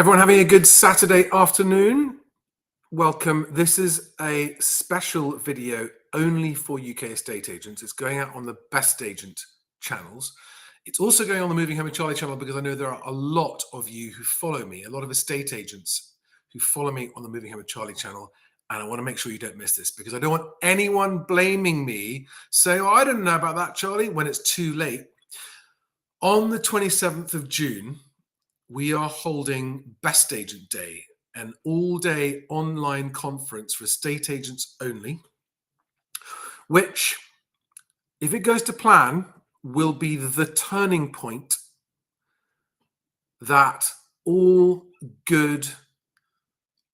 Everyone having a good Saturday afternoon? Welcome. This is a special video only for UK estate agents. It's going out on the BestAgent channels. It's also going on the Moving Home with Charlie channel because I know there are a lot of you who follow me, a lot of estate agents who follow me on the Moving Home with Charlie channel. And I want to make sure you don't miss this because I don't want anyone blaming me, saying, oh, I didn't know about that, Charlie, when it's too late. On the 27th of June, we are holding BestAgent Day, an all-day online conference for estate agents only, which, if it goes to plan, will be the turning point that all good,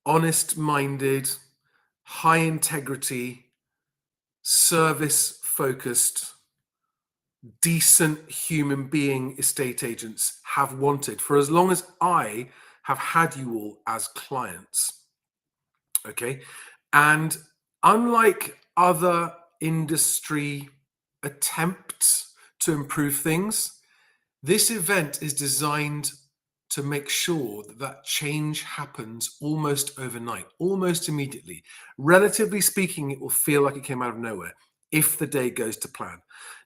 honest-minded, high-integrity, service-focused, decent human being estate agents have wanted for as long as I have had you all as clients. Okay. And unlike other industry attempts to improve things, this event is designed to make sure that that change happens almost overnight, almost immediately. Relatively speaking, it will feel like it came out of nowhere if the day goes to plan.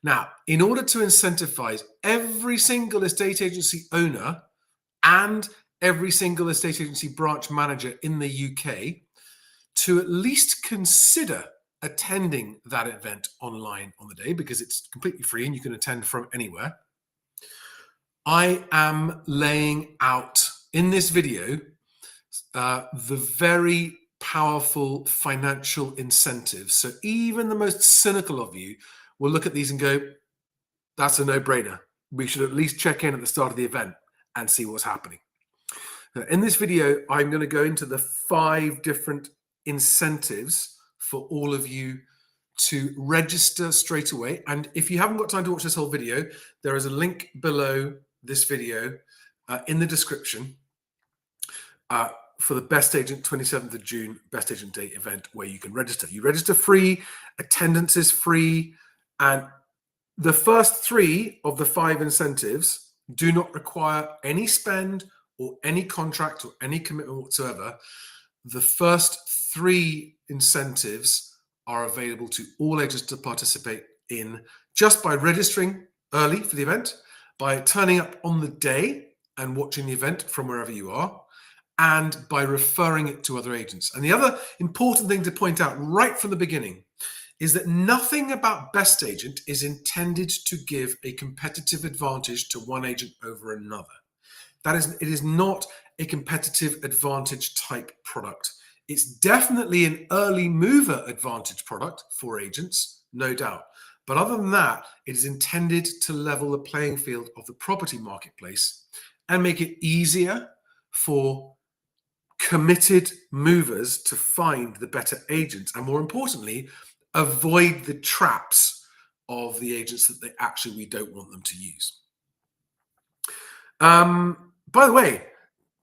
Now, in order to incentivize every single estate agency owner and every single estate agency branch manager in the UK to at least consider attending that event online on the day, because it's completely free and you can attend from anywhere, I am laying out in this video the very powerful financial incentives. So even the most cynical of you will look at these and go, that's a no-brainer. We should at least check in at the start of the event and see what's happening. Now, in this video, I'm going to go into the 5 different incentives for all of you to register straight away. And if you haven't got time to watch this whole video, there is a link below this video in the description for the BestAgent 27th of June BestAgent Day event where you can register. You register free, attendance is free, and the first 3 of the 5 incentives do not require any spend or any contract or any commitment whatsoever. The first 3 incentives are available to all agents to participate in just by registering early for the event, by turning up on the day and watching the event from wherever you are, and by referring it to other agents. And the other important thing to point out right from the beginning is that nothing about BestAgent is intended to give a competitive advantage to one agent over another. It is not a competitive advantage type product. It's definitely an early mover advantage product for agents, no doubt. But other than that, it is intended to level the playing field of the property marketplace and make it easier for committed movers to find the better agents, and more importantly, avoid the traps of the agents that we don't want them to use. By the way,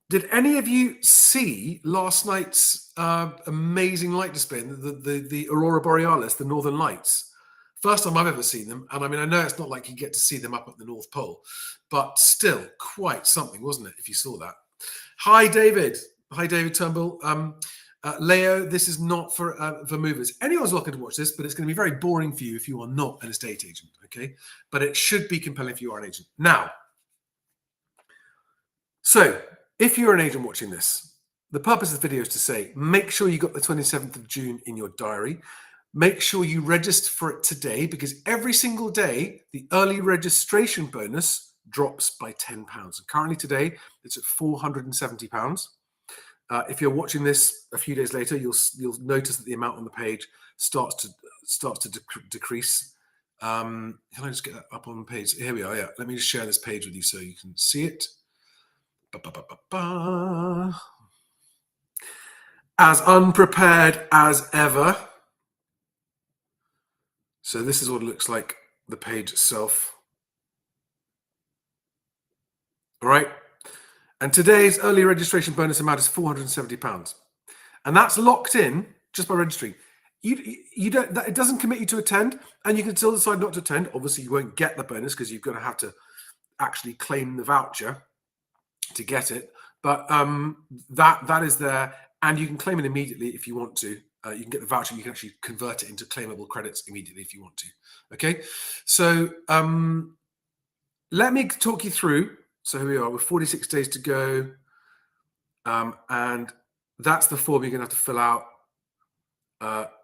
did any of you see last night's amazing light display, the Aurora Borealis, the Northern Lights? First time I've ever seen them. And I mean, I know it's not like you get to see them up at the North Pole, but still quite something, wasn't it, if you saw that? Hi, David. Hi, David Turnbull. Leo, this is not for movers. Anyone's welcome to watch this, but it's going to be very boring for you if you are not an estate agent, okay? But it should be compelling if you are an agent. Now, so if you're an agent watching this, the purpose of the video is to say, make sure you got the 27th of June in your diary. Make sure you register for it today, because every single day, the early registration bonus drops by £10. And currently today, it's at £470. If you're watching this a few days later, you'll notice that the amount on the page starts to decrease. Can I just get that up on the page? Here we are. Yeah, let me just share this page with you so you can see it. As unprepared as ever. So this is what it looks like, the page itself. All right. And today's early registration bonus amount is £470. And that's locked in just by registering. You don't, it doesn't commit you to attend, and you can still decide not to attend. Obviously, you won't get the bonus because you're going to have to actually claim the voucher to get it. But that is there, and you can claim it immediately if you want to. You can get the voucher. You can actually convert it into claimable credits immediately if you want to. Okay, so let me talk you through. So here we are with 46 days to go, and that's the form you're going to have to fill out.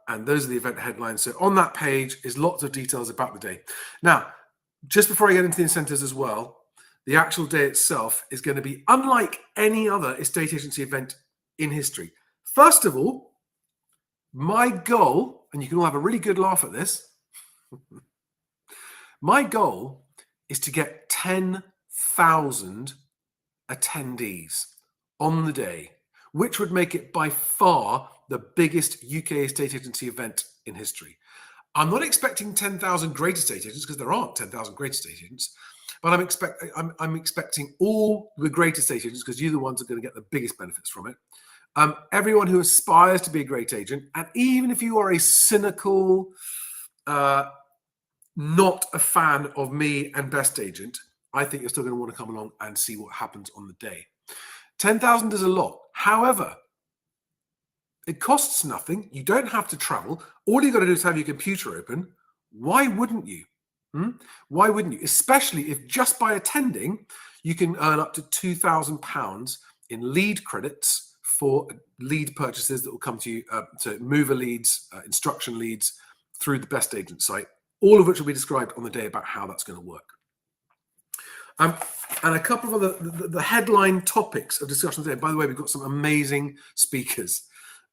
And those are the event headlines. So on that page is lots of details about the day. Now, just before I get into the incentives as well, the actual day itself is going to be unlike any other estate agency event in history. First of all, my goal, and you can all have a really good laugh at this, my goal is to get 10,000 attendees on the day, which would make it by far the biggest UK estate agency event in history. I'm not expecting 10,000 great estate agents, because there aren't 10,000 great estate agents, but I'm expecting all the great estate agents, because you're the ones that are going to get the biggest benefits from it. Everyone who aspires to be a great agent, and even if you are a cynical, not a fan of me and BestAgent, I think you're still going to want to come along and see what happens on the day. 10,000 is a lot. However, it costs nothing. You don't have to travel. All you've got to do is have your computer open. Why wouldn't you? Why wouldn't you? Especially if just by attending, you can earn up to £2,000 in lead credits for lead purchases that will come to you, to mover leads, instruction leads through the BestAgent site, all of which will be described on the day about how that's going to work. And a couple of other the headline topics of discussion today. By the way, we've got some amazing speakers.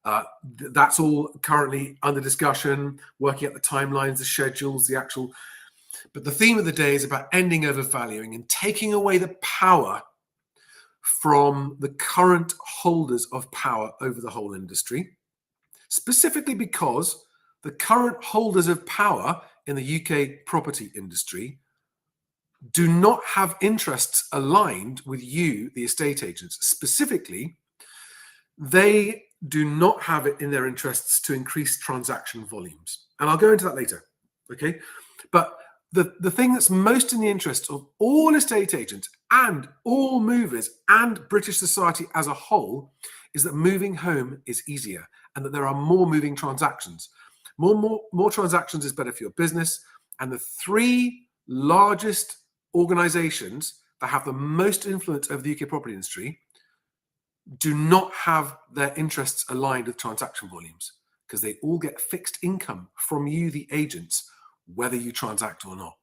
That's all currently under discussion, working out the timelines, the schedules, the actual. But the theme of the day is about ending overvaluing and taking away the power from the current holders of power over the whole industry, specifically because the current holders of power in the UK property industry do not have interests aligned with you, the estate agents. Specifically, they do not have it in their interests to increase transaction volumes. And I'll go into that later, okay? But the thing that's most in the interest of all estate agents and all movers and British society as a whole is that moving home is easier and that there are more moving transactions. More transactions is better for your business. And the three largest organizations that have the most influence over the UK property industry do not have their interests aligned with transaction volumes, because they all get fixed income from you, the agents, whether you transact or not.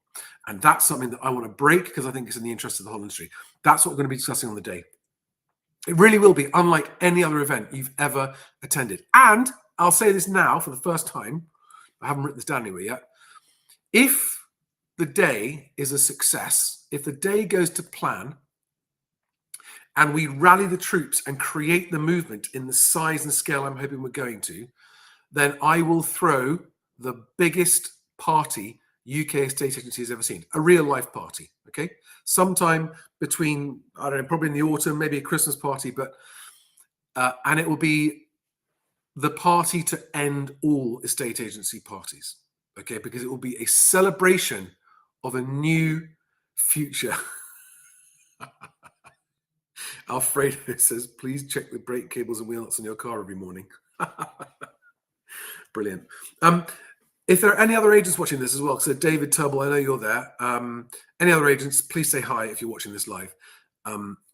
And that's something that I want to break, because I think it's in the interest of the whole industry. That's what we're going to be discussing on the day. It really will be unlike any other event you've ever attended. And I'll say this now for the first time. I haven't written this down anywhere yet. If the day is a success, if the day goes to plan, and we rally the troops and create the movement in the size and scale I'm hoping we're going to, then I will throw the biggest party UK estate agency has ever seen, a real life party, okay? Sometime between, I don't know, probably in the autumn, maybe a Christmas party, but, and it will be the party to end all estate agency parties, okay? Because it will be a celebration of a new future. Alfredo says, please check the brake cables and wheel nuts on your car every morning. Brilliant. If there are any other agents watching this as well, so David Turnbull, I know you're there. Any other agents, please say hi if you're watching this live.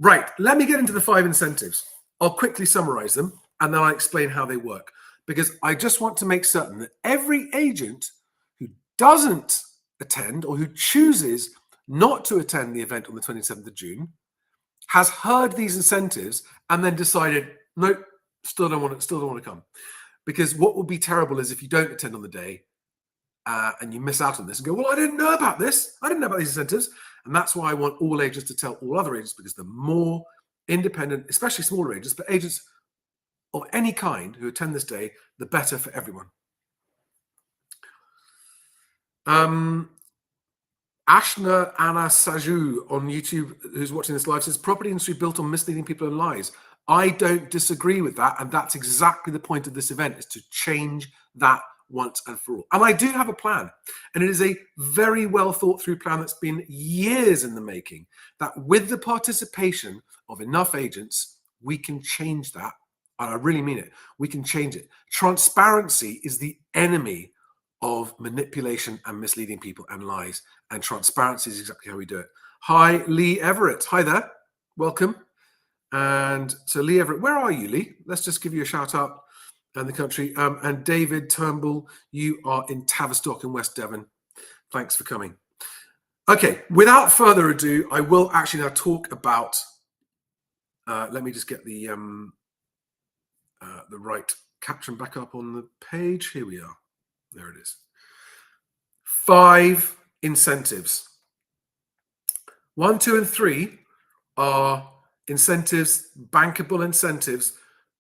Right, let me get into the 5 incentives. I'll quickly summarize them and then I'll explain how they work, because I just want to make certain that every agent who doesn't attend or who chooses not to attend the event on the 27th of June has heard these incentives and then decided, nope, still don't want to come. Because what would be terrible is if you don't attend on the day and you miss out on this and go, well, I didn't know about this. I didn't know about these incentives. And that's why I want all agents to tell all other agents, because the more independent, especially smaller agents, but agents of any kind who attend this day, the better for everyone. Ashna Anna Saju on YouTube, who's watching this live, says property industry built on misleading people and lies. I don't disagree with that, and that's exactly the point of this event, is to change that once and for all. And I do have a plan, and it is a very well thought through plan that's been years in the making, that with the participation of enough agents, we can change that. And I really mean it. We can change it. Transparency is the enemy of manipulation and misleading people and lies. And transparency is exactly how we do it. Hi, Lee Everett. Hi there. Welcome. And so Lee Everett, where are you, Lee? Let's just give you a shout out in the country. And David Turnbull, you are in Tavistock in West Devon. Thanks for coming. Okay, without further ado, I will actually now talk about, let me just get the right caption back up on the page. Here we are. There it is. 5 incentives. 1, 2, and 3 are incentives, bankable incentives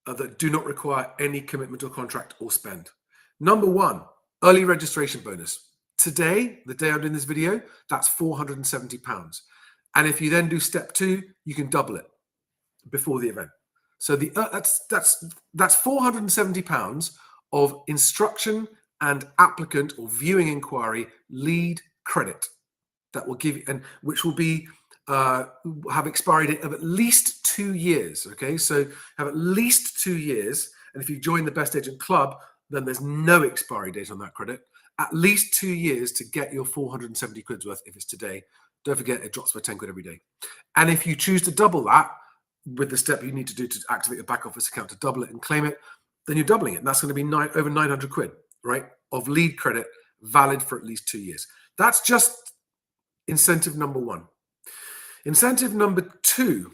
that do not require any commitment or contract or spend. Number 1, early registration bonus. Today, the day I'm doing this video, that's £470. And if you then do step 2, you can double it before the event. So that's £470 of instruction and applicant or viewing inquiry lead credit that will give you, and which will be have expiry date of at least 2 years. Okay, so have at least 2 years, and if you join the Best Agent Club, then there's no expiry date on that credit. At least 2 years to get your 470 quid's worth if it's today. Don't forget, it drops by 10 quid every day. And if you choose to double that with the step you need to do to activate your back office account to double it and claim it, then you're doubling it. And that's going to be over 900 quid, right, of lead credit valid for at least 2 years. That's just incentive number 1. Incentive number 2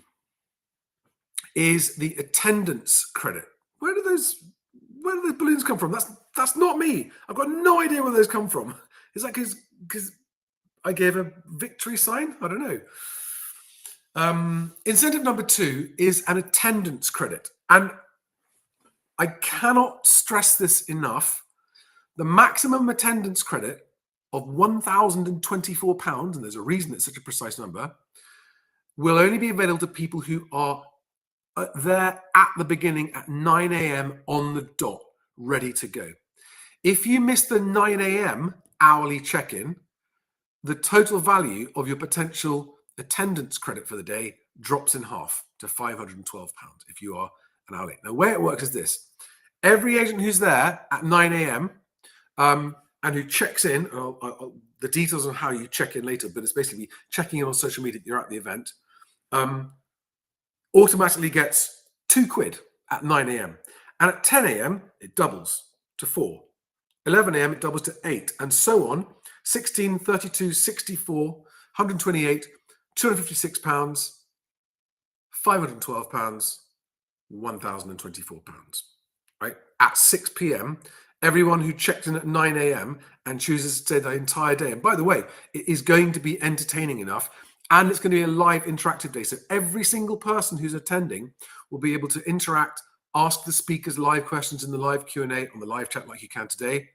is the attendance credit. Where do those balloons come from? That's not me. I've got no idea where those come from. Is that because I gave a victory sign? I don't know. Incentive number 2 is an attendance credit. And I cannot stress this enough. The maximum attendance credit of £1,024, and there's a reason it's such a precise number, will only be available to people who are there at the beginning at 9 a.m. on the dot, ready to go. If you miss the 9 a.m. hourly check-in, the total value of your potential attendance credit for the day drops in half to £512 if you are an hour late. Now, the way it works is this. Every agent who's there at 9 a.m. And who checks in, the details on how you check in later, but it's basically checking in on social media that you're at the event, automatically gets 2 quid at 9 a.m. And at 10 a.m., it doubles to 4. 11 a.m., it doubles to 8, and so on. 16, 32, 64, 128, £256, £512, £1,024, right? At 6 p.m., everyone who checked in at 9 a.m. and chooses to stay the entire day. And by the way, it is going to be entertaining enough, and it's going to be a live interactive day. So every single person who's attending will be able to interact, ask the speakers live questions in the live Q&A on the live chat like you can today,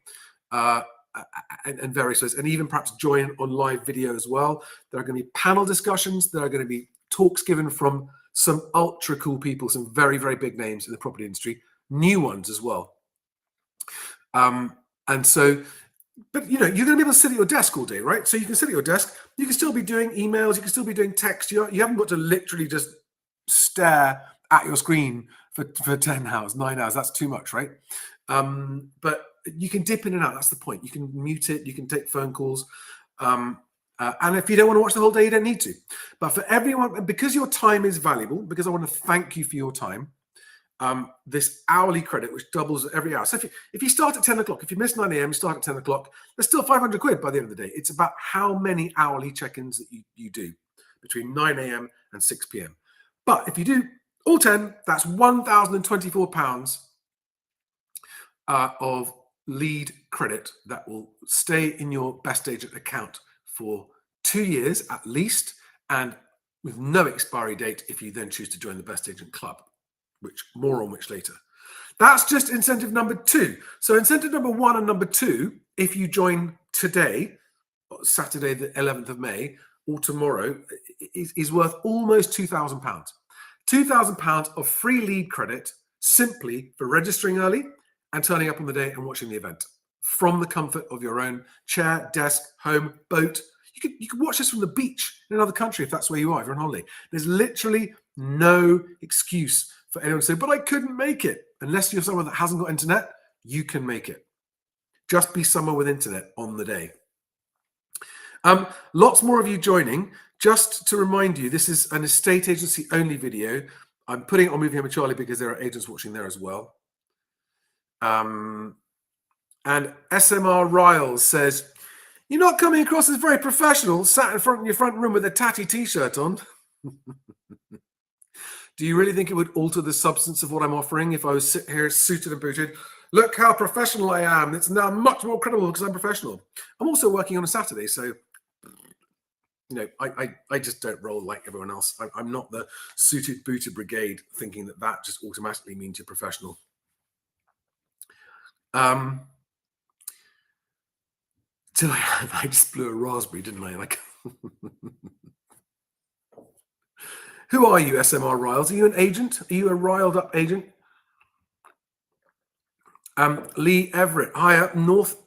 and various ways, and even perhaps join on live video as well. There are going to be panel discussions. There are going to be talks given from some ultra cool people, some very, very big names in the property industry, new ones as well. And so, but you're going to be able to sit at your desk all day, right? So you can sit at your desk, you can still be doing emails, you can still be doing text. You haven't got to literally just stare at your screen for 10 hours, 9 hours. That's too much, right? But you can dip in and out. That's the point. You can mute it. You can take phone calls. And if you don't want to watch the whole day, you don't need to. But for everyone, because your time is valuable, because I want to thank you for your time, this hourly credit, which doubles every hour. So if you start at 10 o'clock, if you miss 9 a.m., you start at 10 o'clock, there's still 500 quid by the end of the day. It's about how many hourly check-ins that you do between 9 a.m. and 6 p.m. But if you do all 10, that's £1,024 of lead credit that will stay in your Best Agent account for 2 years at least, and with no expiry date if you then choose to join the Best Agent Club, which more on which later. That's just incentive number 2. So incentive number 1 and number 2, if you join today, Saturday the 11th of May, or tomorrow, is worth almost £2,000. £2,000 of free lead credit simply for registering early and turning up on the day and watching the event from the comfort of your own chair, desk, home, boat. You could watch this from the beach in another country if that's where you are, if you're on holiday. There's literally no excuse for anyone to say, but I couldn't make it. Unless you're someone that hasn't got internet, you can make it. Just be somewhere with internet on the day. Lots more of you joining. Just to remind you, this is an estate agency only video. I'm putting it on Moving Home with Charlie because there are agents watching there as well. And SMR Riles says, you're not coming across as very professional, sat in your front room with a tatty t-shirt on. Do you really think it would alter the substance of what I'm offering if I was sitting here suited and booted? Look how professional I am. It's now much more credible because I'm professional. I'm also working on a Saturday, so I just don't roll like everyone else. I'm not the suited booted brigade thinking that just automatically means you're professional. Till I just blew a raspberry, didn't I? Like, who are you, SMR Riles? Are you an agent? Are you a riled up agent? Lee Everett, high up north.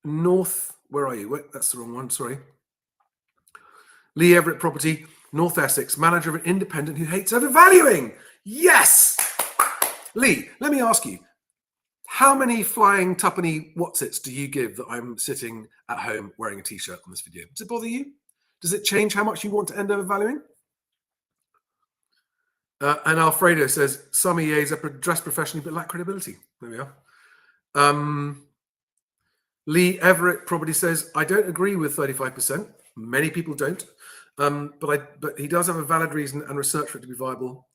Where are you? Wait, that's the wrong one. Sorry. Lee Everett Property, North Essex, manager of an independent who hates overvaluing. Yes! Lee, let me ask you, how many flying tuppenny whatsits do you give that I'm sitting at home wearing a t-shirt on this video? Does it bother you? Does it change how much you want to end overvaluing? And Alfredo says, some EAs are dressed professionally but lack credibility. There we are. Lee Everett Property says, I don't agree with 35%. Many people don't. But he does have a valid reason and research for it to be viable.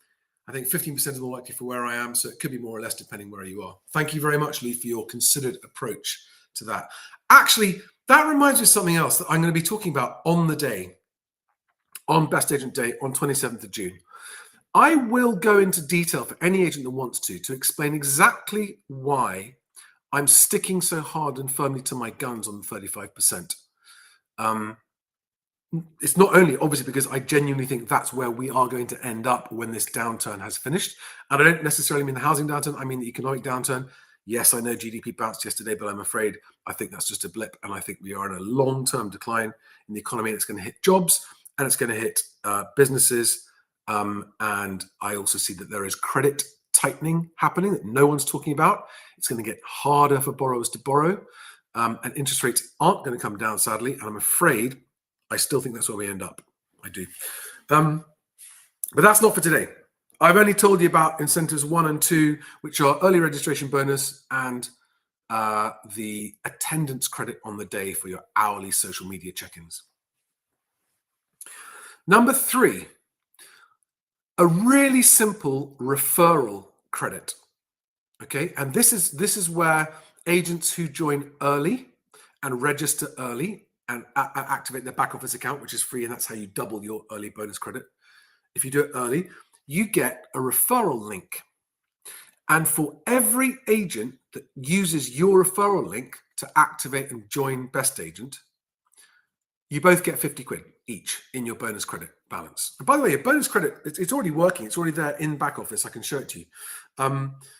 I think 15% is more likely for where I am, so it could be more or less depending where you are. Thank you very much, Lee, for your considered approach to that. Actually, that reminds me of something else that I'm going to be talking about on the day, on Best Agent Day, on 27th of June. I will go into detail for any agent that wants to explain exactly why I'm sticking so hard and firmly to my guns on the 35%. It's not only obviously because I genuinely think that's where we are going to end up when this downturn has finished. And I don't necessarily mean the housing downturn, I mean the economic downturn. Yes, I know GDP bounced yesterday, but I'm afraid I think that's just a blip. And I think we are in a long-term decline in the economy. It's going to hit jobs and it's going to hit businesses. And I also see that there is credit tightening happening that no one's talking about. It's going to get harder for borrowers to borrow. And interest rates aren't going to come down, sadly. And I'm afraid I still think that's where we end up. I do. But that's not for today. I've only told you about incentives 1 and 2, which are early registration bonus and the attendance credit on the day for your hourly social media check-ins. Number 3, a really simple referral credit. Okay, and this is where agents who join early and register early and activate their back office account, which is free, and that's how you double your early bonus credit. If you do it early, you get a referral link. And for every agent that uses your referral link to activate and join Best Agent, you both get 50 quid each in your bonus credit balance. And by the way, your bonus credit, it's already working. It's already there in back office. I can show it to you.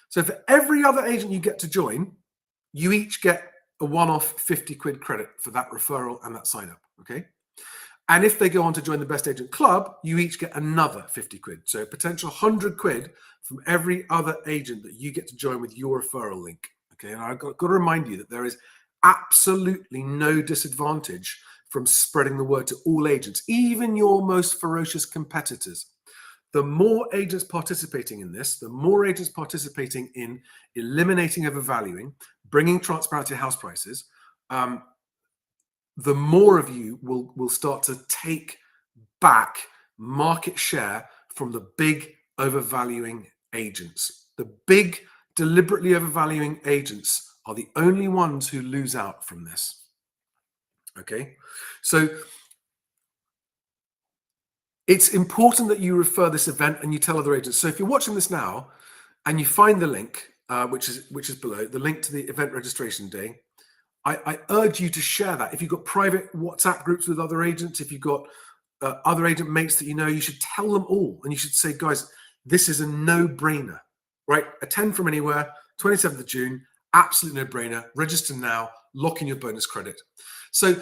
So for every other agent you get to join, you each get a one-off 50 quid credit for that referral and that sign up, okay? And if they go on to join the Best Agent Club, you each get another 50 quid. So a potential 100 quid from every other agent that you get to join with your referral link, okay? And I've got to remind you that there is absolutely no disadvantage from spreading the word to all agents, even your most ferocious competitors. The more agents participating in this, the more agents participating in eliminating overvaluing, bringing transparency to house prices, the more of you will start to take back market share from the big overvaluing agents. The big deliberately overvaluing agents are the only ones who lose out from this. Okay, so it's important that you refer this event and you tell other agents. So if you're watching this now and you find the link, which is below, the link to the event registration day, I urge you to share that. If you've got private WhatsApp groups with other agents, if you've got other agent mates that you know, you should tell them all. And you should say, guys, this is a no-brainer, right? Attend from anywhere, 27th of June, absolute no-brainer. Register now, lock in your bonus credit. So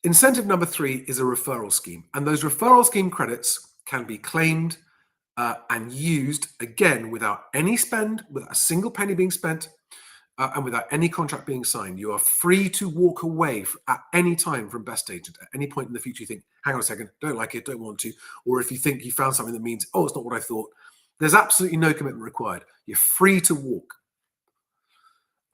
incentive number 3 is a referral scheme. And those referral scheme credits can be claimed and used, again, without any spend, without a single penny being spent, and without any contract being signed. You are free to walk away at any time from BestAgent. At any point in the future you think, hang on a second, don't like it, don't want to, or if you think you found something that means, oh, it's not what I thought, there's absolutely no commitment required. You're free to walk.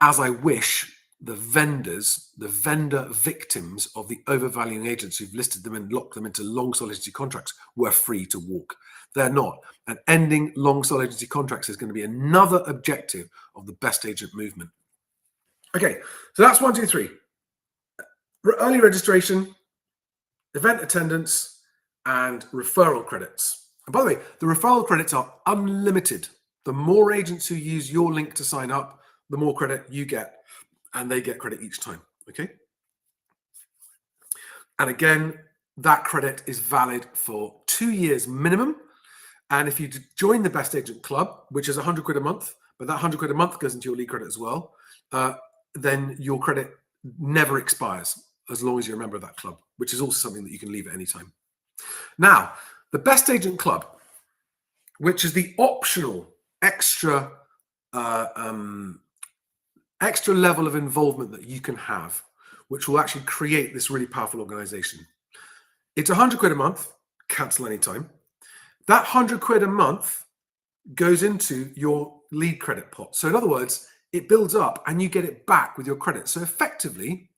As I wish the vendors, the vendor victims of the overvaluing agents who've listed them and locked them into long sole agency contracts were free to walk. They're not. And ending long sole agency contracts is going to be another objective of the BestAgent movement. Okay, so that's 1, 2, 3. Early registration, event attendance, and referral credits. And by the way, the referral credits are unlimited. The more agents who use your link to sign up, the more credit you get, and they get credit each time, okay? And again, that credit is valid for 2 years minimum. And if you join the BestAgent Club, which is 100 quid a month, but that 100 quid a month goes into your lead credit as well, then your credit never expires as long as you're a member of that club, which is also something that you can leave at any time. Now, the BestAgent Club, which is the optional extra level of involvement that you can have, which will actually create this really powerful organization. It's 100 quid a month, cancel anytime. That 100 quid a month goes into your lead credit pot. So in other words, it builds up and you get it back with your credit. So effectively,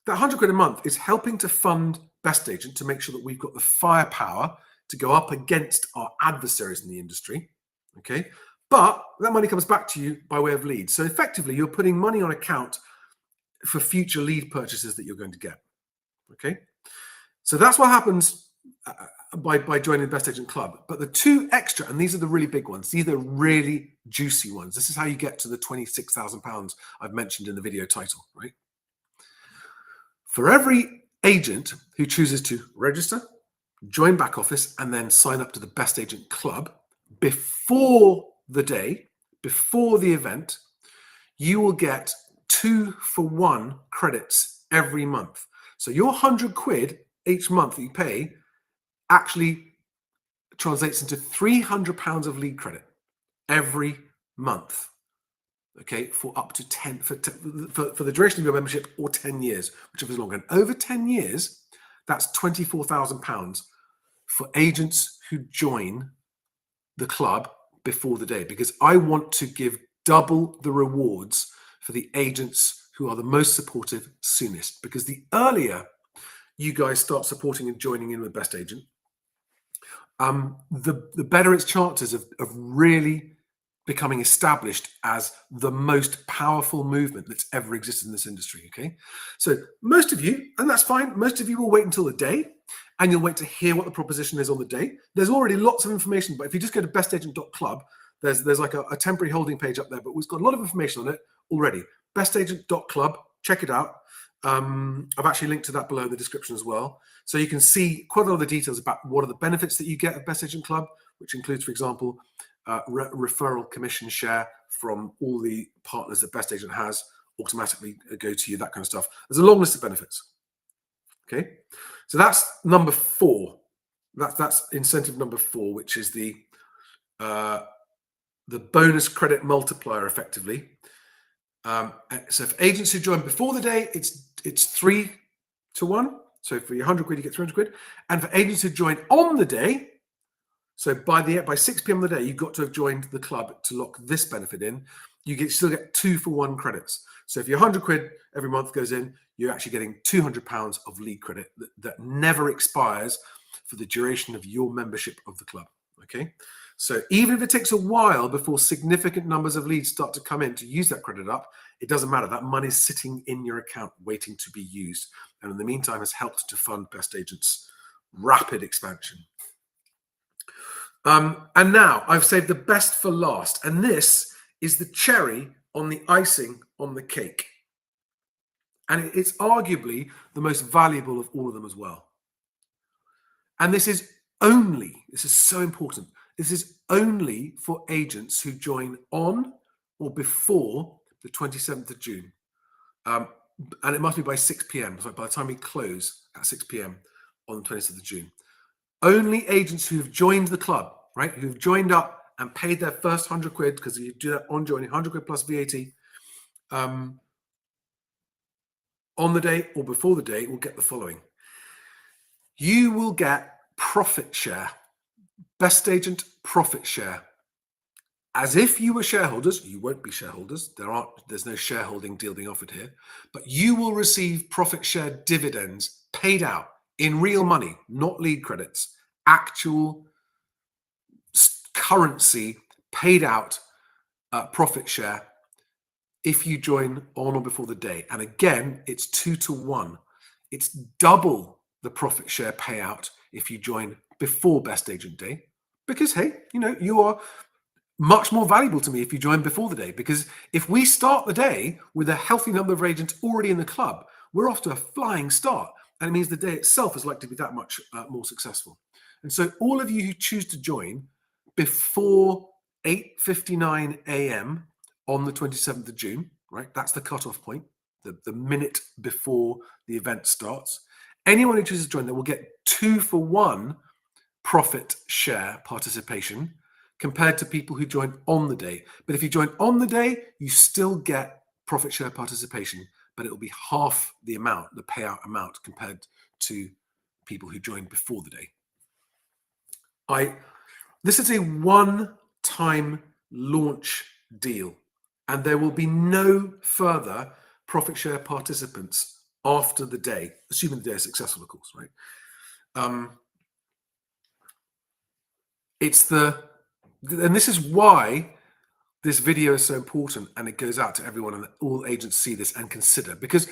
that 100 quid a month is helping to fund BestAgent to make sure that we've got the firepower to go up against our adversaries in the industry, okay? But that money comes back to you by way of leads. So effectively, you're putting money on account for future lead purchases that you're going to get, okay? So that's what happens by joining the BestAgent Club. But the two extra, and these are the really big ones, these are the really juicy ones. This is how you get to the £26,000 I've mentioned in the video title, right? For every agent who chooses to register, join back office, and then sign up to the BestAgent Club before the day, before the event, you will get 2-for-1 credits every month. So your 100 quid each month that you pay actually translates into £300 of lead credit every month, okay, for up to 10, for the duration of your membership, or 10 years, whichever is longer. And over 10 years, that's £24,000 for agents who join the club before the day, because I want to give double the rewards for the agents who are the most supportive soonest, because the earlier you guys start supporting and joining in with BestAgent, the better its chances of really becoming established as the most powerful movement that's ever existed in this industry, okay? So most of you, and that's fine, most of you will wait until the day, and you'll wait to hear what the proposition is on the day. There's already lots of information, but if you just go to bestagent.club, there's like a temporary holding page up there, but we've got a lot of information on it already. Bestagent.club, check it out. I've actually linked to that below in the description as well. So you can see quite a lot of the details about what are the benefits that you get at BestAgent Club, which includes, for example, referral commission share from all the partners that BestAgent has automatically go to you, that kind of stuff. There's a long list of benefits. Okay, so that's number 4. That's incentive number 4, which is the bonus credit multiplier, effectively. So for agents who join before the day, it's 3 to 1. So for your 100 quid, you get 300 quid. And for agents who join on the day, so by 6 p.m. on the day, you've got to have joined the club to lock this benefit in. You still get 2-for-1 credits. So if your 100 quid every month goes in, you're actually getting £200 of lead credit that never expires for the duration of your membership of the club. Okay, so even if it takes a while before significant numbers of leads start to come in to use that credit up, it doesn't matter. That money's sitting in your account waiting to be used, and in the meantime has helped to fund BestAgent's rapid expansion. And now I've saved the best for last, and this is the cherry on the icing on the cake. And it's arguably the most valuable of all of them as well. And this is so important, this is only for agents who join on or before the 27th of June. And it must be by 6 p.m. So by the time we close at 6 p.m. on the 27th of June. Only agents who have joined the club right, who've joined up and paid their first 100 quid, because you do that on joining, 100 quid plus VAT, on the day or before the day, will get the following. You will get profit share, BestAgent profit share. As if you were shareholders. You won't be shareholders. There's no shareholding deal being offered here, but you will receive profit share dividends paid out in real money, not lead credits, actual currency paid out, profit share, if you join on or before the day. And again, it's 2 to 1. It's double the profit share payout if you join before BestAgent Day, because hey, you are much more valuable to me if you join before the day, because if we start the day with a healthy number of agents already in the club, we're off to a flying start, and it means the day itself is likely to be that much more successful. And so all of you who choose to join before 8:59 a.m. on the 27th of June, right? That's the cutoff point, the minute before the event starts. Anyone who chooses to join, they will get 2 for 1 profit share participation compared to people who join on the day. But if you join on the day, you still get profit share participation, but it will be half the amount, the payout amount, compared to people who join before the day. This is a one-time launch deal, and there will be no further profit share participants after the day, assuming the day is successful, of course, right? And this is why this video is so important, and it goes out to everyone, and all agents see this and consider, because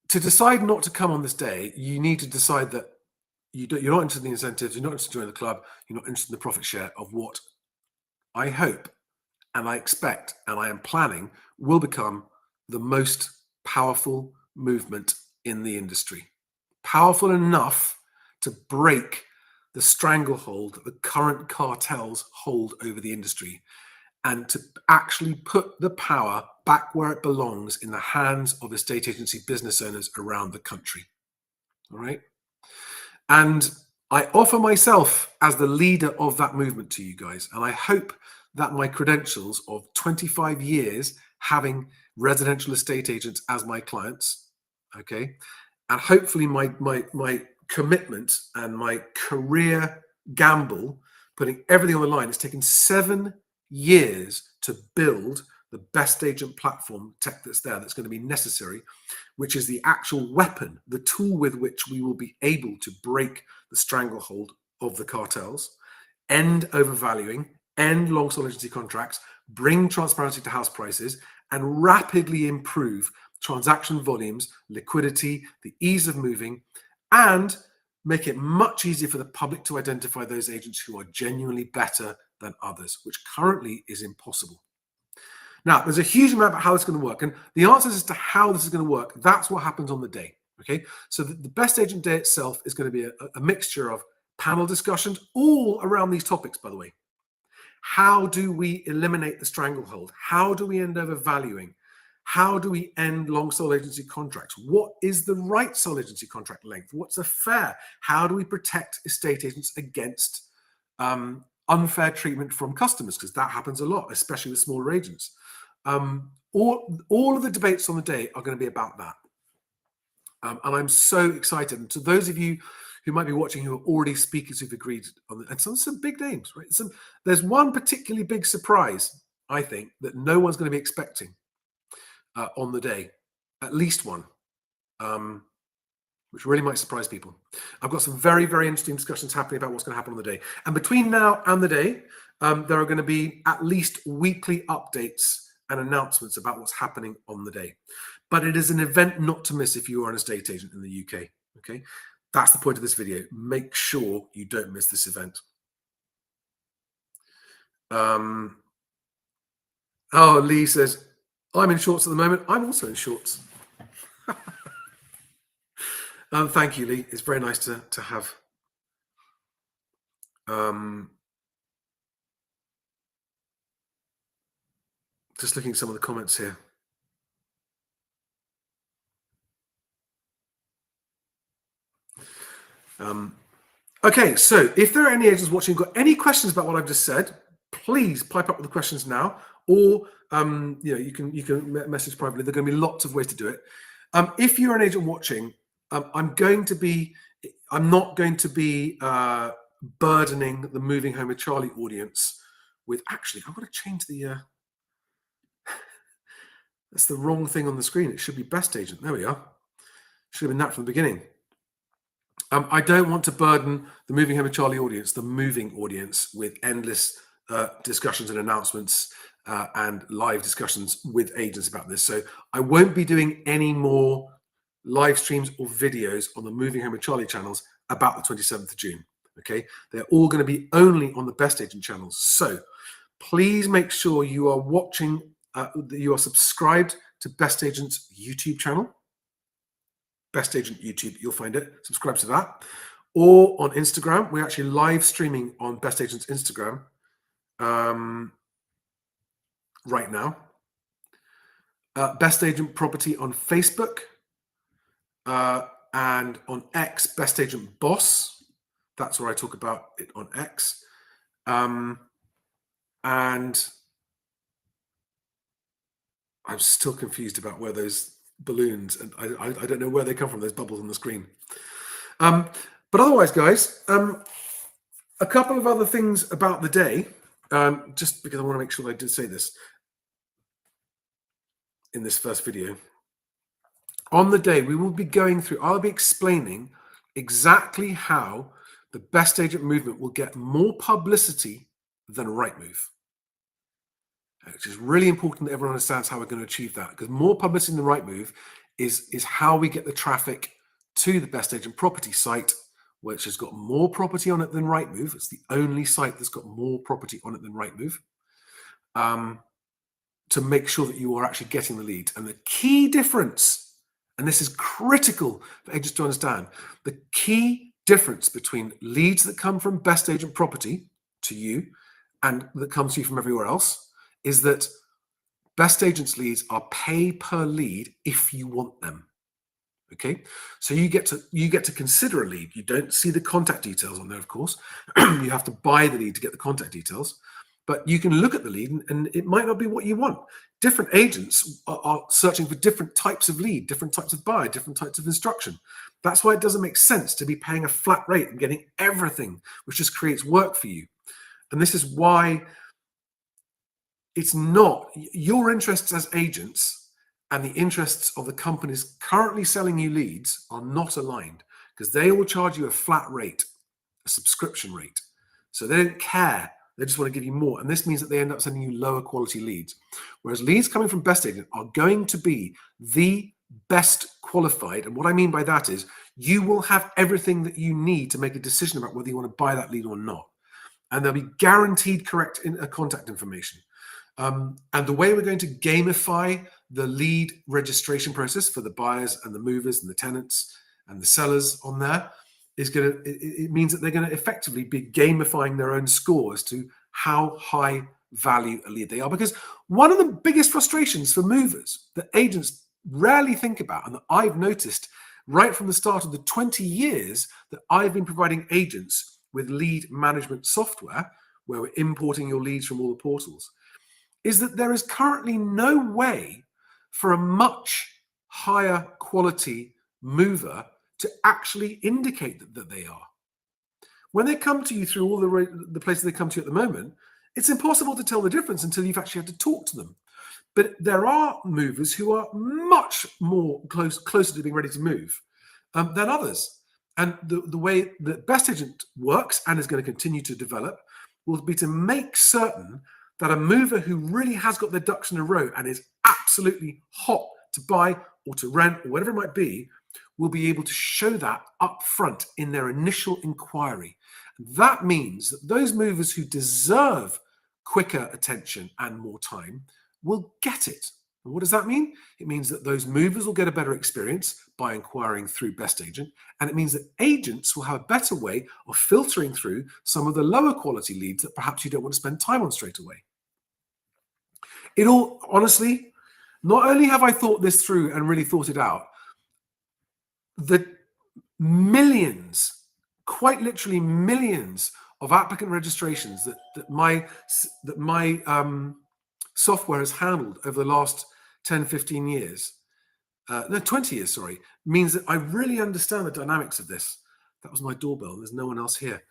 to decide not to come on this day, you need to decide that you're not interested in the incentives, you're not interested in joining the club, you're not interested in the profit share of what I hope and I expect and I am planning will become the most powerful movement in the industry. Powerful enough to break the stranglehold that the current cartels hold over the industry, and to actually put the power back where it belongs, in the hands of estate agency business owners around the country. All right. And I offer myself as the leader of that movement to you guys. And I hope that my credentials of 25 years having residential estate agents as my clients, okay, and hopefully my commitment and my career gamble, putting everything on the line, it's taken 7 years to build the BestAgent platform tech that's going to be necessary, which is the actual weapon, the tool with which we will be able to break the stranglehold of the cartels, end overvaluing, end long sole agency contracts, bring transparency to house prices, and rapidly improve transaction volumes, liquidity, the ease of moving, and make it much easier for the public to identify those agents who are genuinely better than others, which currently is impossible. Now, there's a huge amount about how it's going to work, and the answers as to how this is going to work, that's what happens on the day. Okay, so the BestAgent Day itself is going to be a mixture of panel discussions all around these topics, by the way. How do we eliminate the stranglehold? How do we end overvaluing? How do we end long sole agency contracts? What is the right sole agency contract length? What's a fair? How do we protect estate agents against unfair treatment from customers? Because that happens a lot, especially with smaller agents. All of the debates on the day are going to be about that. And I'm so excited. And to those of you who might be watching who are already speakers who've agreed on it, and some big names, right? There's one particularly big surprise, I think, that no one's going to be expecting on the day, at least one, which really might surprise people. I've got some very, very interesting discussions happening about what's going to happen on the day. And between now and the day, there are going to be at least weekly updates and announcements about what's happening on the day. But it is an event not to miss if you are an estate agent in the UK. Okay, that's the point of this video. Make sure you don't miss this event. Oh, Lee says, I'm in shorts at the moment. I'm also in shorts. Thank you, Lee. It's very nice to have. Just looking at some of the comments here. Okay, so if there are any agents watching who've got any questions about what I've just said, please pipe up with the questions now, or you can message privately. There are going to be lots of ways to do it. If you're an agent watching, I'm not going to be burdening the Moving Home with Charlie audience with. Actually, I've got to change the. That's the wrong thing on the screen. It should be BestAgent. There we are. Should have been that from the beginning. I don't want to burden the Moving Home with Charlie audience, the moving audience, with endless discussions and announcements and live discussions with agents about this. So I won't be doing any more live streams or videos on the Moving Home with Charlie channels about the 27th of June. Okay, they're all going to be only on the BestAgent channels. So please make sure you are watching, that you are subscribed to BestAgent's YouTube channel. BestAgent YouTube, you'll find it. Subscribe to that. Or on Instagram, we're actually live streaming on BestAgent's Instagram right now. BestAgent Property on Facebook, and on X, BestAgent Boss. That's where I talk about it on X. And I'm still confused about where those balloons, and I don't know where they come from, those bubbles on the screen. But otherwise, guys, a couple of other things about the day, just because I want to make sure that I did say this in this first video. On the day, we will be going through, I'll be explaining exactly how the BestAgent movement will get more publicity than Rightmove. Which is really important that everyone understands how we're going to achieve that, because more publicity than Rightmove is how we get the traffic to the BestAgent property site, which has got more property on it than Rightmove. It's the only site that's got more property on it than Rightmove, to make sure that you are actually getting the lead. And the key difference, and this is critical for agents to understand, the key difference between leads that come from BestAgent property to you and that comes to you from everywhere else is that BestAgent's leads are pay per lead if you want them. Okay, so you get to consider a lead. You don't see the contact details on there, of course. You have to buy the lead to get the contact details, but you can look at the lead and it might not be what you want. Different agents are searching for different types of lead, different types of buyer, different types of instruction. That's why it doesn't make sense to be paying a flat rate and getting everything, which just creates work for you. And this is why it's not your interests as agents and the interests of the companies currently selling you leads are not aligned, because they will charge you a flat rate, a subscription rate. So they don't care. They just want to give you more. And this means that they end up sending you lower quality leads. Whereas leads coming from BestAgent are going to be the best qualified. And what I mean by that is you will have everything that you need to make a decision about whether you want to buy that lead or not. And they'll be guaranteed correct contact information. And the way we're going to gamify the lead registration process for the buyers and the movers and the tenants and the sellers on there is it means that they're going to effectively be gamifying their own score as to how high value a lead they are. Because one of the biggest frustrations for movers that agents rarely think about, and that I've noticed right from the start of the 20 years that I've been providing agents with lead management software, where we're importing your leads from all the portals, is that there is currently no way for a much higher quality mover to actually indicate that they are. When they come to you through all the places they come to at the moment, it's impossible to tell the difference until you've actually had to talk to them. But there are movers who are much more closer to being ready to move than others. And the way that BestAgent works and is going to continue to develop will be to make certain that a mover who really has got their ducks in a row and is absolutely hot to buy or to rent or whatever it might be, will be able to show that up front in their initial inquiry. That means that those movers who deserve quicker attention and more time will get it. And what does that mean? It means that those movers will get a better experience by inquiring through BestAgent, and it means that agents will have a better way of filtering through some of the lower quality leads that perhaps you don't want to spend time on straight away. It all, honestly, not only have I thought this through and really thought it out, the millions, quite literally millions of applicant registrations that my software has handled over the last 10, 15 years, no, 20 years, sorry, means that I really understand the dynamics of this. That was my doorbell. There's no one else here.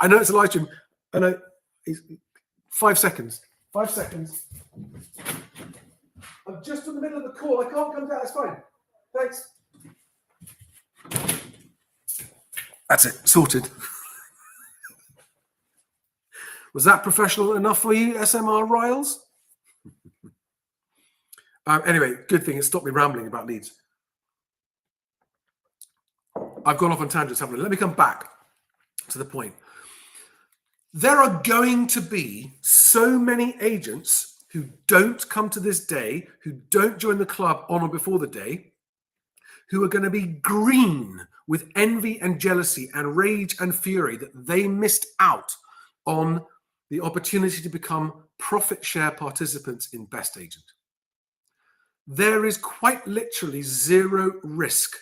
I know it's a live stream. I know. 5 seconds. 5 seconds. I'm just in the middle of the call. I can't come down. It's fine. Thanks. That's it. Sorted. Was that professional enough for you, SMR Riles? Anyway, good thing it stopped me rambling about leads. I've gone off on tangents, haven't I? Let me come back to the point. There are going to be so many agents who don't come to this day, who don't join the club on or before the day, who are going to be green with envy and jealousy and rage and fury that they missed out on the opportunity to become profit share participants in BestAgent. There is quite literally zero risk.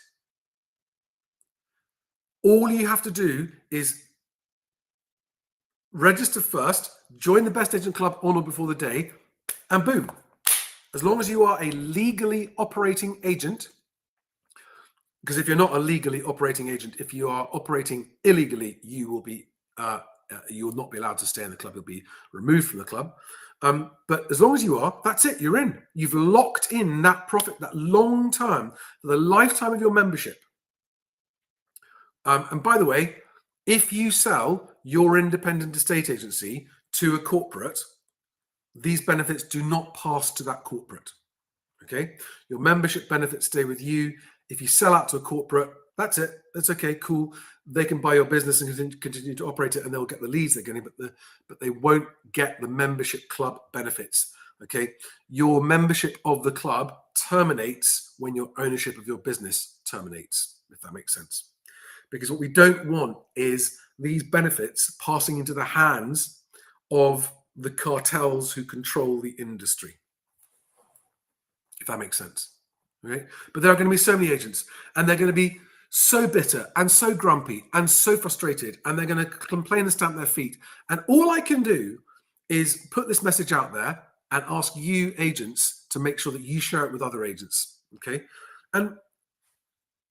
All you have to do is register first, join the BestAgent Club on or before the day, and boom. As long as you are a legally operating agent, because if you're not a legally operating agent, if you are operating illegally, you will be you will not be allowed to stay in the club. You'll be removed from the club. But as long as you are, that's it. You're in. You've locked in that profit, that long term, for the lifetime of your membership. And by the way, if you sell your independent estate agency to a corporate, these benefits do not pass to that corporate. Okay, your membership benefits stay with you. If you sell out to a corporate, that's it. That's okay, cool. They can buy your business and continue to operate it, and they'll get the leads they're getting, but they won't get the membership club benefits. Okay, your membership of the club terminates when your ownership of your business terminates, if that makes sense. Because what we don't want is these benefits passing into the hands of the cartels who control the industry, if that makes sense. Okay? But there are going to be so many agents, and they're going to be so bitter and so grumpy and so frustrated, and they're going to complain and stamp their feet. And all I can do is put this message out there and ask you agents to make sure that you share it with other agents. Okay? And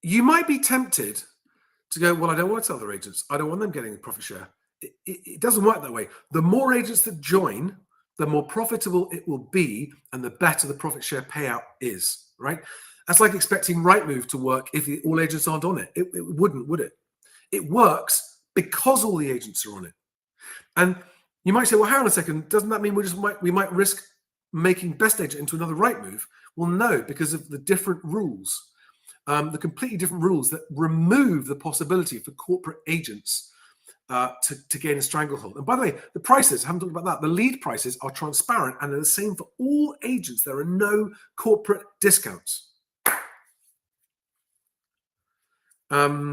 you might be tempted to go, well, I don't want to tell other agents. I don't want them getting a profit share. It doesn't work that way. The more agents that join, the more profitable it will be, and the better the profit share payout is, right? That's like expecting Rightmove to work if all agents aren't on it. It wouldn't, would it? It works because all the agents are on it. And you might say, well, hang on a second, doesn't that mean we might risk making BestAgent into another Rightmove? Well, no, because of the different rules. The completely different rules that remove the possibility for corporate agents to gain a stranglehold. And by the way, the prices, I haven't talked about that. The lead prices are transparent and they're the same for all agents. There are no corporate discounts. Stealthful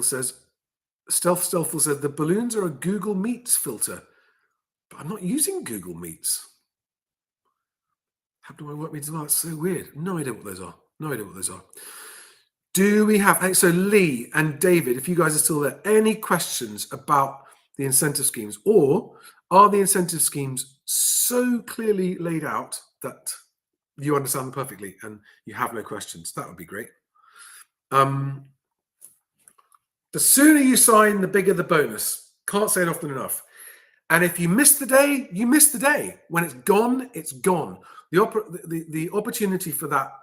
says the balloons are a Google Meets filter, but I'm not using Google Meets. How do I work meetings? Oh, it's so weird. No idea what those are. No idea what those are. Do we have, so Lee and David, if you guys are still there, any questions about the incentive schemes, or are the incentive schemes so clearly laid out that you understand them perfectly and you have no questions? That would be great. The sooner you sign, the bigger the bonus. Can't say it often enough. And if you miss the day, you miss the day. When it's gone, it's gone. The opportunity for that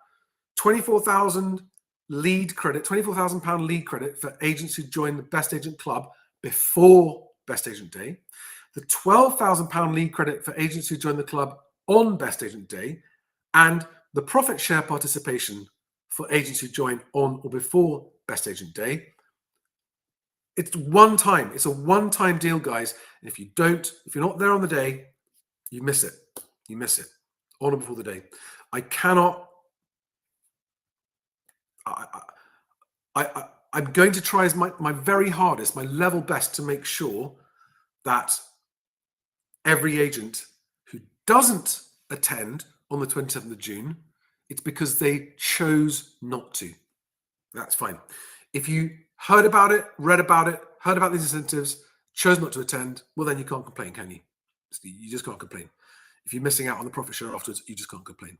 24,000 lead credit, £24,000 lead credit for agents who join the BestAgent Club before BestAgent Day, the £12,000 lead credit for agents who join the club on BestAgent Day, and the profit share participation for agents who join on or before BestAgent Day. It's one time. It's a one-time deal, guys. And if you're not there on the day, you miss it. You miss it. On or before the day. I cannot. I'm going to try as my very hardest, my level best to make sure that every agent who doesn't attend on the 27th of June, it's because they chose not to. That's fine. If you heard about it, read about it, heard about these incentives, chose not to attend, well, then you can't complain, can you? You just can't complain. If you're missing out on the profit share afterwards, you just can't complain.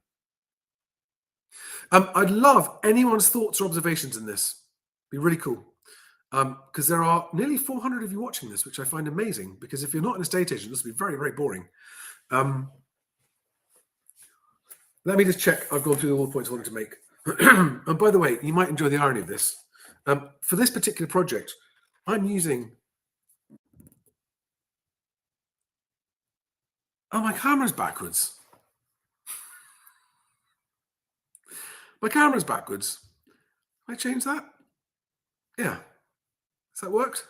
I'd love anyone's thoughts or observations in this. Be really cool. Because there are nearly 400 of you watching this, which I find amazing, because if you're not an estate agent, this will be very, very boring. Let me just check. I've gone through all the points I wanted to make. And by the way, you might enjoy the irony of this. For this particular project, I'm using... Oh, my camera's backwards. My camera's backwards. Can I change that? Yeah. Has that worked?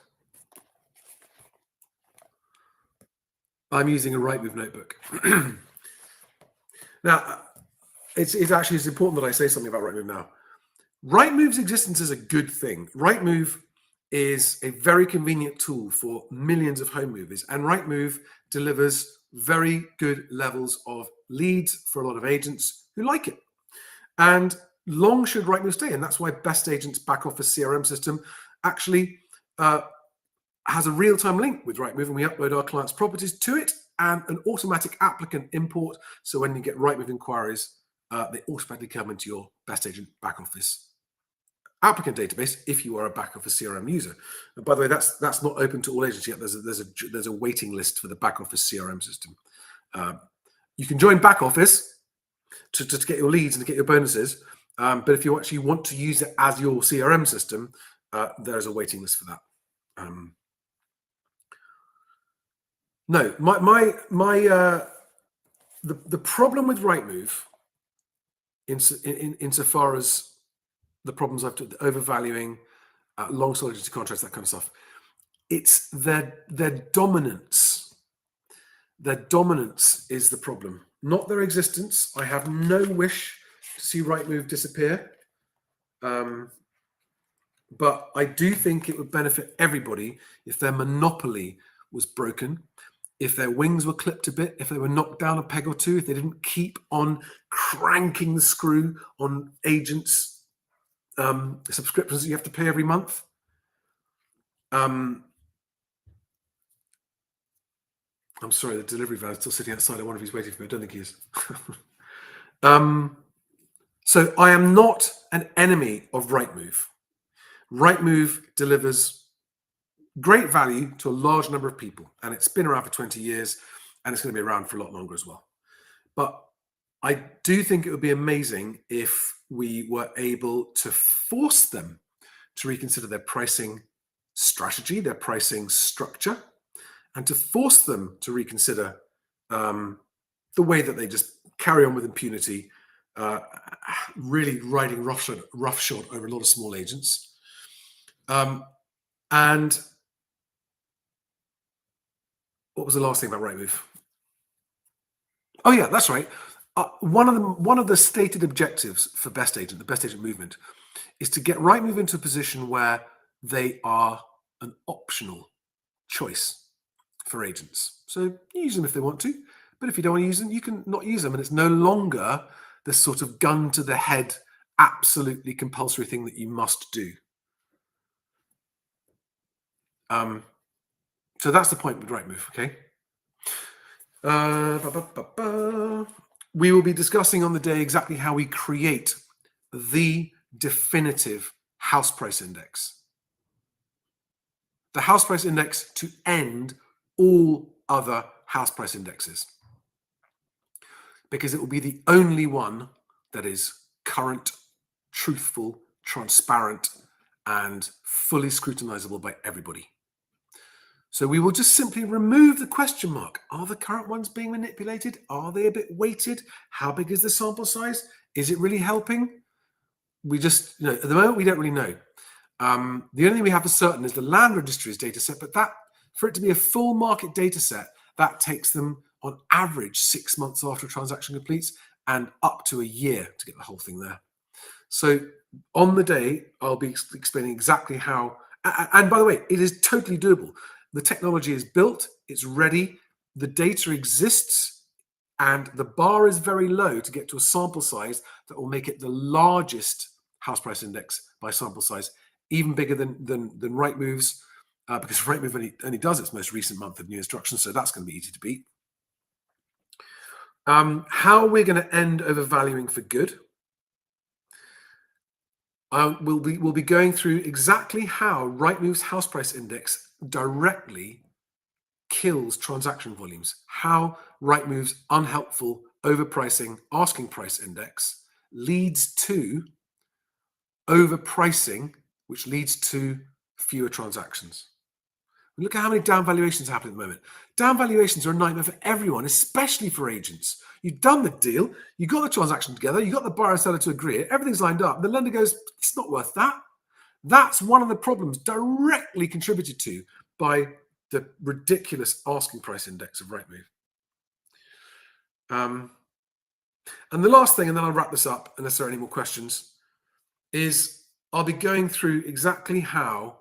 I'm using a Rightmove notebook. Now, it's important that I say something about Rightmove now. Rightmove's existence is a good thing. Rightmove is a very convenient tool for millions of home movers, and Rightmove delivers very good levels of leads for a lot of agents who like it. And long should Rightmove stay, and that's why BestAgent's back office CRM system actually has a real-time link with Rightmove, and we upload our clients' properties to it, and an automatic applicant import. So when you get Rightmove inquiries, they automatically come into your BestAgent back office applicant database if you are a back office CRM user. And by the way, that's not open to all agents yet. There's a waiting list for the back office CRM system. You can join back office to get your leads and to get your bonuses, but if you actually want to use it as your CRM system, there's a waiting list for that. No, the problem with Rightmove, insofar as the problems I've talked, overvaluing, long solidity contracts, that kind of stuff, it's their dominance. Their dominance is the problem, not their existence. I have no wish to see Rightmove disappear, but I do think it would benefit everybody if their monopoly was broken, if their wings were clipped a bit, if they were knocked down a peg or two, if they didn't keep on cranking the screw on agents' subscriptions that you have to pay every month. I'm sorry, the delivery van is still sitting outside. I wonder if he's waiting for me. I don't think he is. So I am not an enemy of Rightmove. Rightmove delivers great value to a large number of people, and it's been around for 20 years, and it's going to be around for a lot longer as well. But I do think it would be amazing if we were able to force them to reconsider their pricing strategy, their pricing structure, and to force them to reconsider the way that they just carry on with impunity, really riding roughshod over a lot of small agents. And what was the last thing about Rightmove? Oh yeah, that's right. One of the stated objectives for BestAgent, the BestAgent movement, is to get Rightmove into a position where they are an optional choice for agents. So use them if they want to, but if you don't want to use them, you can not use them, and it's no longer this sort of gun to the head, absolutely compulsory thing that you must do. So that's the point with Rightmove, okay? We will be discussing on the day exactly how we create the definitive house price index. The house price index to end all other house price indexes, because it will be the only one that is current, truthful, transparent, and fully scrutinizable by everybody. So we will just simply remove the question mark. Are the current ones being manipulated? Are they a bit weighted? How big is the sample size? Is it really helping? We just, at the moment, we don't really know. The only thing we have for certain is the land registry's data set, but that, for it to be a full market data set, that takes them on average 6 months after a transaction completes and up to a year to get the whole thing there. So on the day, I'll be explaining exactly how, and by the way, it is totally doable. The technology is built, it's ready, the data exists, and the bar is very low to get to a sample size that will make it the largest house price index by sample size, even bigger than Rightmove's, because Rightmove only does its most recent month of new instructions, so that's going to be easy to beat. How we're going to end overvaluing for good. We'll be going through exactly how Rightmove's house price index directly kills transaction volumes, how Rightmove's unhelpful overpricing asking price index leads to overpricing, which leads to fewer transactions. Look at how many down valuations happen at the moment. Down valuations are a nightmare for everyone, especially for agents. You've done the deal, you got the transaction together, you got the buyer and seller to agree it, everything's lined up, and the lender goes, it's not worth that. That's one of the problems directly contributed to by the ridiculous asking price index of Rightmove. And the last thing, and then I'll wrap this up unless there are any more questions, is I'll be going through exactly how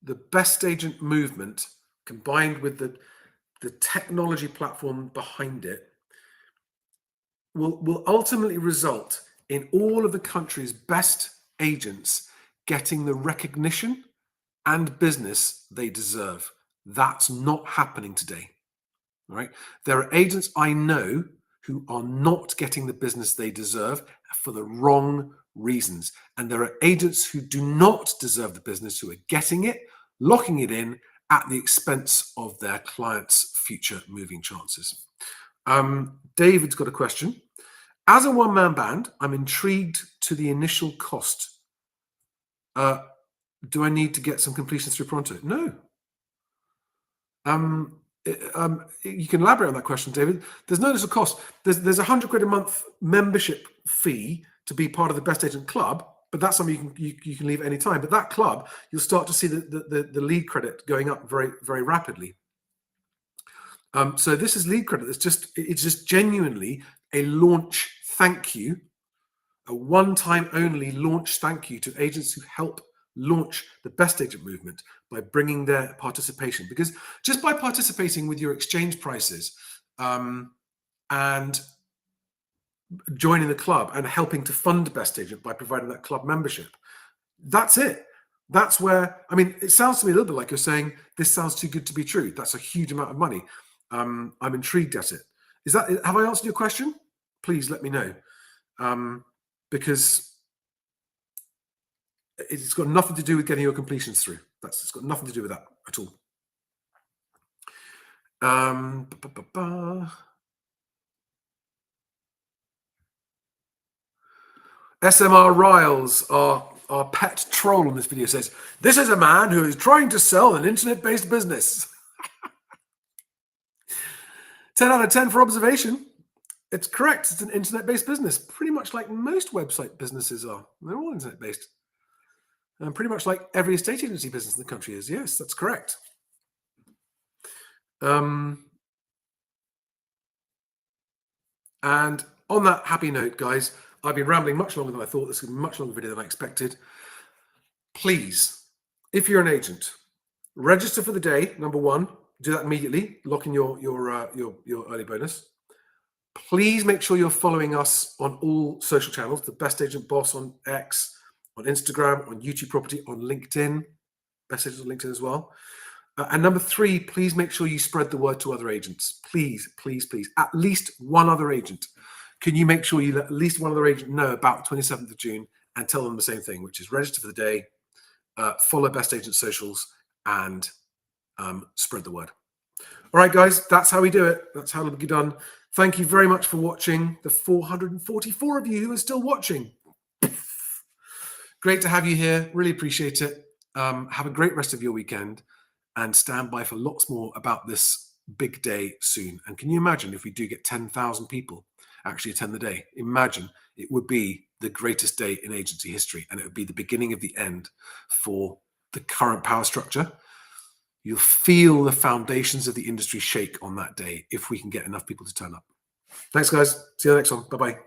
the BestAgent movement, combined with the technology platform behind it, will ultimately result in all of the country's best agents getting the recognition and business they deserve. That's not happening today. All right? There are agents I know who are not getting the business they deserve for the wrong reasons. And there are agents who do not deserve the business who are getting it, locking it in at the expense of their clients' future moving chances. David's got a question. As a one-man band, I'm intrigued to the initial cost. Do I need to get some completions through Pronto? No. You can elaborate on that question, David. There's no initial cost. There's £100 a month membership fee to be part of the BestAgent Club, but that's something you can leave at any time. But that club, you'll start to see the lead credit going up very, very rapidly. So this is lead credit. It's just genuinely a launch thank you, a one-time only launch thank you to agents who help launch the BestAgent movement by bringing their participation. Because just by participating with your exchange prices and joining the club and helping to fund BestAgent by providing that club membership, that's it. That's where, I mean, it sounds to me a little bit like you're saying, this sounds too good to be true. That's a huge amount of money. I'm intrigued at it. Have I answered your question? Please let me know. Because it's got nothing to do with getting your completions through. It's got nothing to do with that at all. SMR Riles, our pet troll in this video, says, this is a man who is trying to sell an internet-based business. 10 out of 10 for observation. It's correct. It's an internet-based business, pretty much like most website businesses are. They're all internet-based. And pretty much like every estate agency business in the country is. Yes, that's correct. And on that happy note, guys, I've been rambling much longer than I thought. This is a much longer video than I expected. Please, if you're an agent, register for the day, number one. Do that immediately. Lock in your early bonus. Please make sure you're following us on all social channels. The BestAgent Boss on X, on Instagram, on YouTube Property, on LinkedIn. BestAgent on LinkedIn as well. And number three, please make sure you spread the word to other agents. Please, please, please. At least one other agent. Can you make sure you let at least one other agent know about the 27th of June and tell them the same thing, which is register for the day, follow BestAgent socials, and spread the word. All right, guys, that's how we do it. That's how it'll be done. Thank you very much for watching. The 444 of you who are still watching. Great to have you here. Really appreciate it. Have a great rest of your weekend and stand by for lots more about this big day soon. And can you imagine if we do get 10,000 people actually attend the day? Imagine, it would be the greatest day in agency history, and it would be the beginning of the end for the current power structure. You'll feel the foundations of the industry shake on that day if we can get enough people to turn up. Thanks, guys. See you next one. Bye-bye.